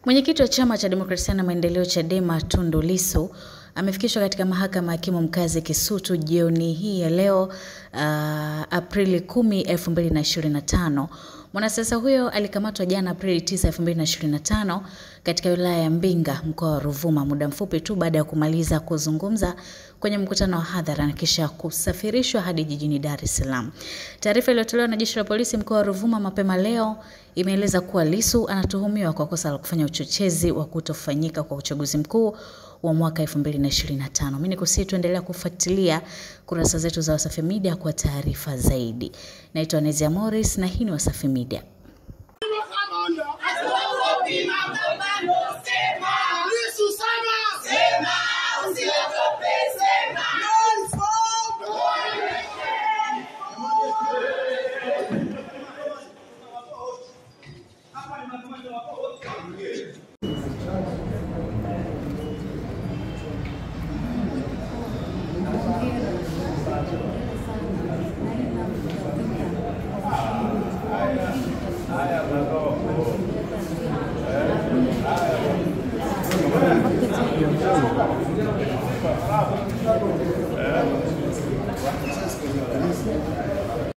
Mwenyekiti wa Chama cha Demokrasia na Maendeleo Chadema Tundu Lissu amefikishwa katika mahakama ya hakimu mkazi Kisutu jioni hii ya leo Aprili 10, 2025. Mwanasiasa huyo alikamatwa jana Aprili 9, 2025 katika wilaya ya Mbinga, mkoa wa Ruvuma, muda mfupi tu baada ya kumaliza kuzungumza kwenye mkutano wa hadhara na kisha kusafirishwa hadi jijini Dar es Salaam. Taarifa iliyotolewa na jeshi la polisi mkoa wa Ruvuma mapema leo imeeleza kuwa Lissu anatuhumiwa kwa kosa la kufanya uchochezi wa kutofanyika kwa uchaguzi mkuu wa mwaka 2025. Mimi nikusihi tuendelea kufuatilia kurasa zetu za Wasafi Media kwa taarifa zaidi. Naitwa Nezia Morris na hii ni Wasafi Media.